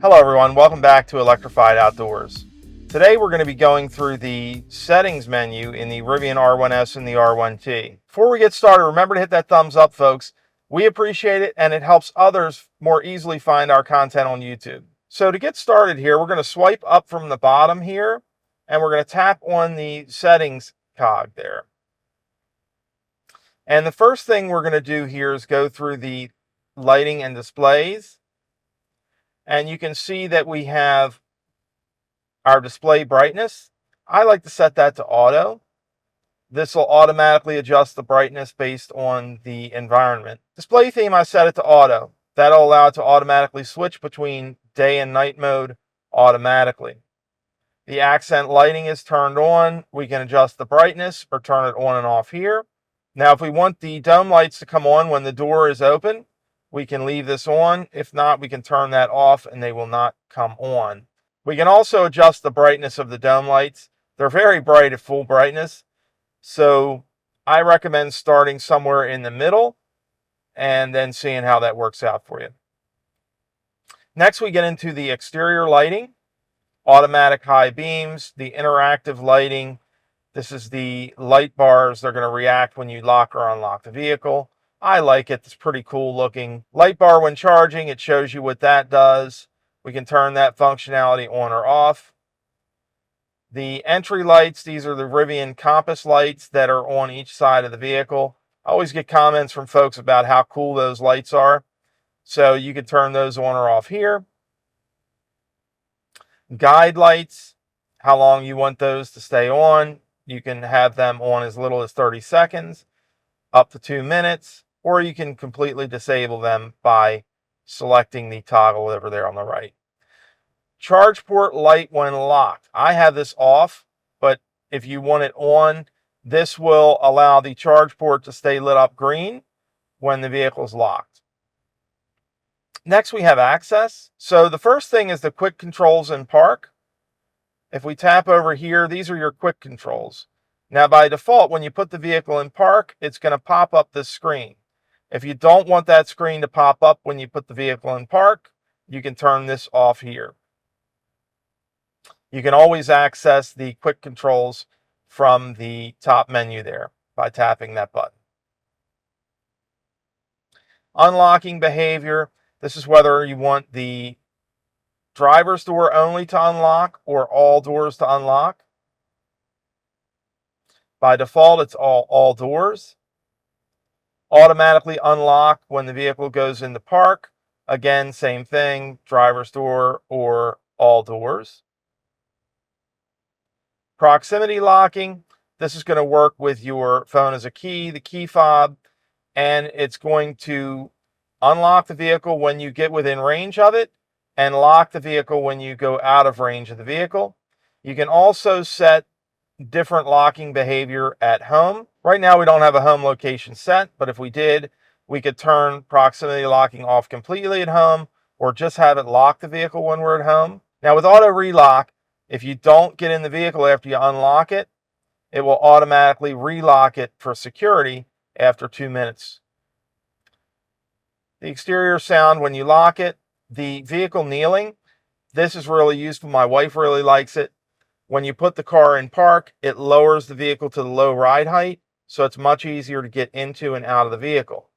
Hello everyone, welcome back to Electrified Outdoors. Today we're going to be going through the settings menu in the Rivian R1S and the R1T. Before we get started, remember to hit that thumbs up, folks. We appreciate it and it helps others more easily find our content on YouTube. So to get started here, we're going to swipe up from the bottom here and we're going to tap on the settings cog there. And the first thing we're going to do here is go through the lighting and displays. And you can see that we have our display brightness. I like to set that to auto. This will automatically adjust the brightness based on the environment. Display theme, I set it to auto. That'll allow it to automatically switch between day and night mode automatically. The accent lighting is turned on. We can adjust the brightness or turn it on and off here. Now, if we want the dome lights to come on when the door is open, we can leave this on. If not, we can turn that off and they will not come on. We can also adjust the brightness of the dome lights. They're very bright at full brightness. So I recommend starting somewhere in the middle and then seeing how that works out for you. Next, we get into the exterior lighting, automatic high beams, the interactive lighting. This is the light bars. They're going to react when you lock or unlock the vehicle. I like it. It's pretty cool looking. Light bar when charging, it shows you what that does. We can turn that functionality on or off. The entry lights, these are the Rivian compass lights that are on each side of the vehicle. I always get comments from folks about how cool those lights are. So you can turn those on or off here. Guide lights, how long you want those to stay on. You can have them on as little as 30 seconds, up to 2 minutes, or you can completely disable them by selecting the toggle over there on the right. Charge port light when locked. I have this off, but if you want it on, this will allow the charge port to stay lit up green when the vehicle is locked. Next, we have access. So the first thing is the quick controls in park. If we tap over here, these are your quick controls. Now, by default, when you put the vehicle in park, it's going to pop up this screen. If you don't want that screen to pop up when you put the vehicle in park, you can turn this off here. You can always access the quick controls from the top menu there by tapping that button. Unlocking behavior. This is whether you want the driver's door only to unlock or all doors to unlock. By default, it's all doors. Automatically unlock when the vehicle goes into park. Again, same thing, driver's door or all doors. Proximity locking. This is going to work with your phone as a key, the key fob, and it's going to unlock the vehicle when you get within range of it and lock the vehicle when you go out of range of the vehicle. You can also set different locking behavior at home. Right now we don't have a home location set, but if we did, we could turn proximity locking off completely at home or just have it lock the vehicle when we're at home. Now with auto relock, if you don't get in the vehicle after you unlock it, it will automatically relock it for security after 2 minutes. The exterior sound when you lock it, the vehicle kneeling, this is really useful. My wife really likes it. When you put the car in park, it lowers the vehicle to the low ride height, so it's much easier to get into and out of the vehicle.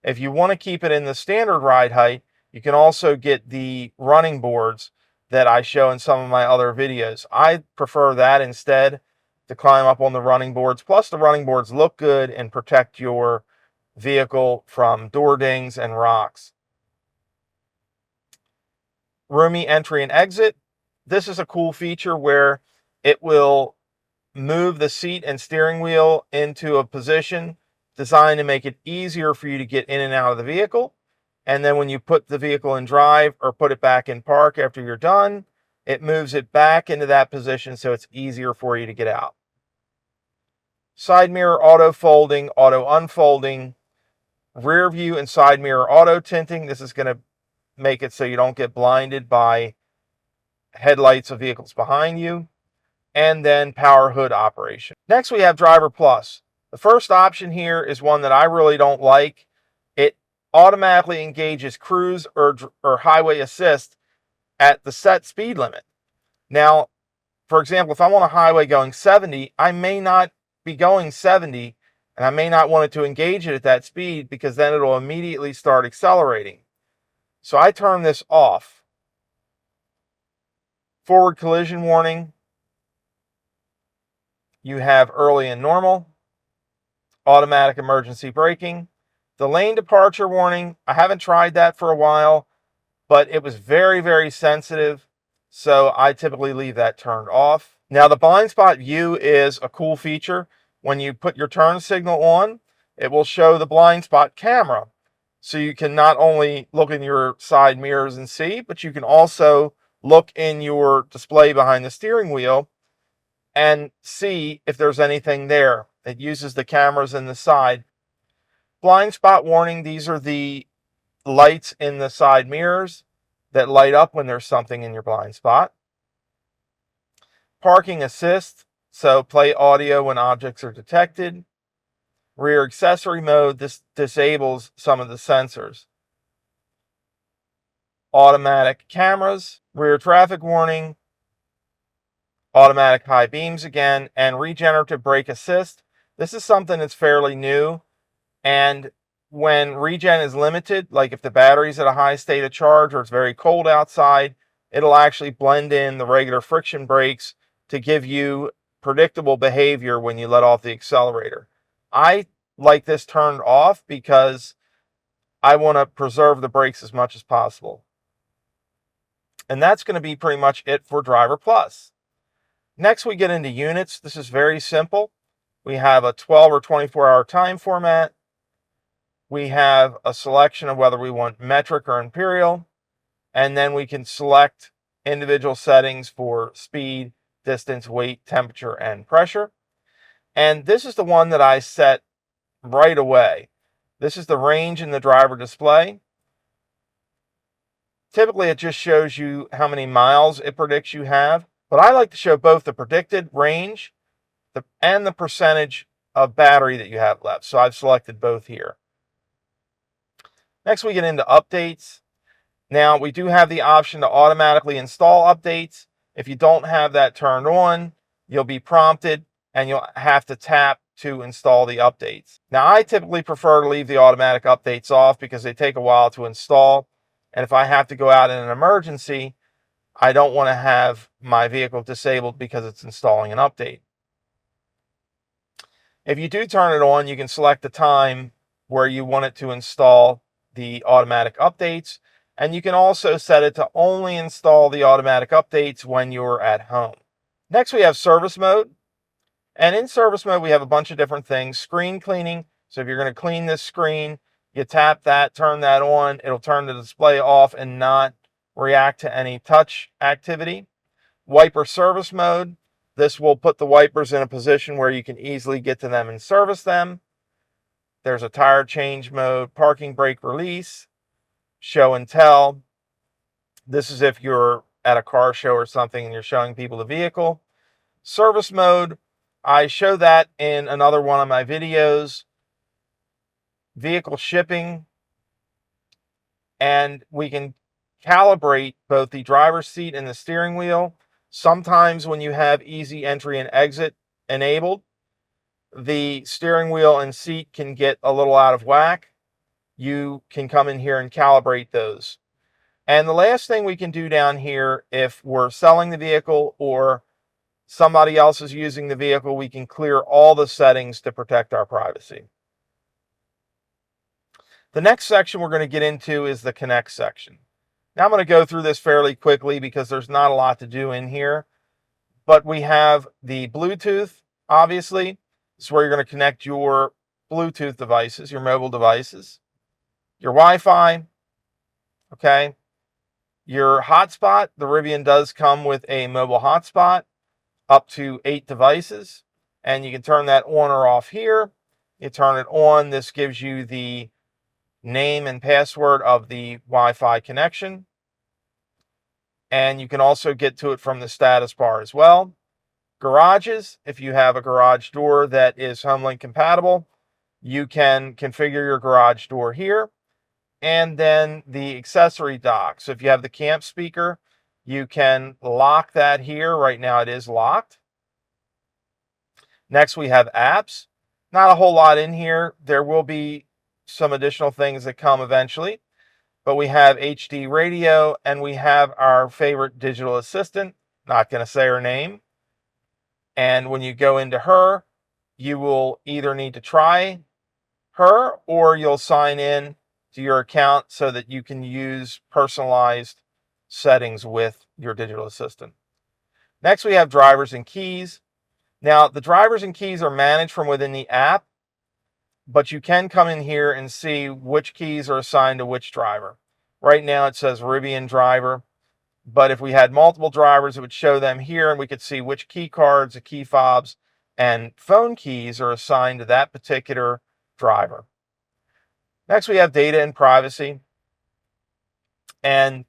If you want to keep it in the standard ride height, you can also get the running boards that I show in some of my other videos. I prefer that instead to climb up on the running boards. Plus, the running boards look good and protect your vehicle from door dings and rocks. Roomy entry and exit. This is a cool feature where it will move the seat and steering wheel into a position designed to make it easier for you to get in and out of the vehicle. And then when you put the vehicle in drive or put it back in park after you're done, it moves it back into that position so it's easier for you to get out. Side mirror auto folding, auto unfolding, rear view and side mirror auto tinting. This is going to make it so you don't get blinded by headlights of vehicles behind you. And then power hood operation. Next, we have Driver Plus. The first option here is one that I really don't like. It automatically engages cruise or highway assist at the set speed limit. Now, for example, if I'm on a highway going 70, I may not be going 70, and I may not want it to engage it at that speed because then it'll immediately start accelerating. So I turn this off. Forward collision warning. You have early and normal. Automatic emergency braking. The lane departure warning, I haven't tried that for a while, but it was very, very sensitive, so I typically leave that turned off. Now, the blind spot view is a cool feature. When you put your turn signal on, it will show the blind spot camera. So you can not only look in your side mirrors and see, but you can also look in your display behind the steering wheel and see if there's anything there. It uses the cameras in the side. Blind spot warning, these are the lights in the side mirrors that light up when there's something in your blind spot. Parking assist, so play audio when objects are detected. Rear accessory mode, this disables some of the sensors. Automatic cameras, rear traffic warning, automatic high beams again, and regenerative brake assist. This is something that's fairly new, and when regen is limited, like if the battery's at a high state of charge or it's very cold outside, it'll actually blend in the regular friction brakes to give you predictable behavior when you let off the accelerator. I like this turned off because I want to preserve the brakes as much as possible. And that's going to be pretty much it for Driver Plus. Next, we get into units. This is very simple. We have a 12 or 24-hour time format. We have a selection of whether we want metric or imperial. And then we can select individual settings for speed, distance, weight, temperature, and pressure. And this is the one that I set right away. This is the range in the driver display. Typically, it just shows you how many miles it predicts you have. But I like to show both the predicted range and the percentage of battery that you have left. So I've selected both here. Next, we get into updates. Now, we do have the option to automatically install updates. If you don't have that turned on, you'll be prompted and you'll have to tap to install the updates. Now, I typically prefer to leave the automatic updates off because they take a while to install. And if I have to go out in an emergency, I don't want to have my vehicle disabled because it's installing an update. If you do turn it on, you can select the time where you want it to install the automatic updates. And you can also set it to only install the automatic updates when you're at home. Next, we have service mode. And in service mode, we have a bunch of different things. Screen cleaning. So if you're going to clean this screen, you tap that, turn that on. It'll turn the display off and not react to any touch activity. Wiper service mode. This will put the wipers in a position where you can easily get to them and service them. There's a tire change mode, parking brake release, show and tell. This is if you're at a car show or something and you're showing people the vehicle. Service mode, I show that in another one of my videos. Vehicle shipping, and we can calibrate both the driver's seat and the steering wheel. Sometimes when you have easy entry and exit enabled, the steering wheel and seat can get a little out of whack. You can come in here and calibrate those. And the last thing we can do down here, if we're selling the vehicle or somebody else is using the vehicle, we can clear all the settings to protect our privacy. The next section we're going to get into is the Connect section. Now I'm going to go through this fairly quickly because there's not a lot to do in here. But we have the Bluetooth, obviously. This is where you're going to connect your Bluetooth devices, your mobile devices. Your Wi-Fi, okay. Your hotspot, the Rivian does come with a mobile hotspot up to 8 devices. And you can turn that on or off here. You turn it on, this gives you the name and password of the Wi-Fi connection. And you can also get to it from the status bar as well. Garages, if you have a garage door that is HomeLink compatible, you can configure your garage door here. And then the accessory dock. So if you have the camp speaker, You can lock that here. Right now it is locked. Next, we have apps. Not a whole lot in here. There will be some additional things that come eventually. But we have HD radio, and we have our favorite digital assistant. Not going to say her name. And when you go into her, you will either need to try her or you'll sign in to your account so that you can use personalized settings with your digital assistant. Next, we have drivers and keys. Now, the drivers and keys are managed from within the app, but you can come in here and see which keys are assigned to which driver. Right now it says Rivian driver, but if we had multiple drivers, it would show them here and we could see which key cards, the key fobs, and phone keys are assigned to that particular driver. Next, we have data and privacy. And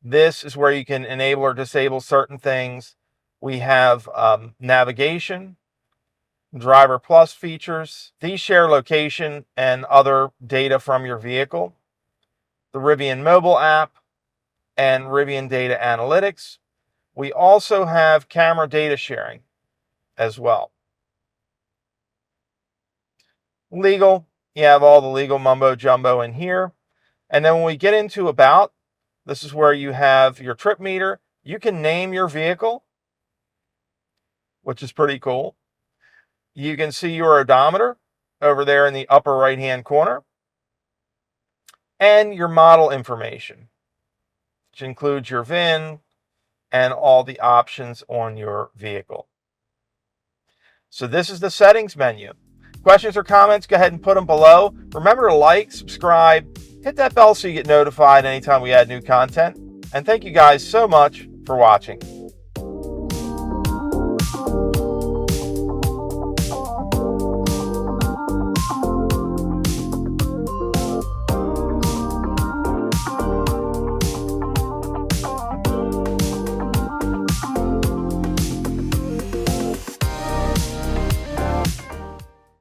this is where you can enable or disable certain things. We have navigation, Driver Plus features. These share location and other data from your vehicle. The Rivian mobile app and Rivian data analytics. We also have camera data sharing as well. Legal, you have all the legal mumbo jumbo in here. And then when we get into about, this is where you have your trip meter. You can name your vehicle, which is pretty cool. You can see your odometer over there in the upper right-hand corner. And your model information, which includes your VIN and all the options on your vehicle. So this is the settings menu. Questions or comments, go ahead and put them below. Remember to like, subscribe, hit that bell so you get notified anytime we add new content. And thank you guys so much for watching.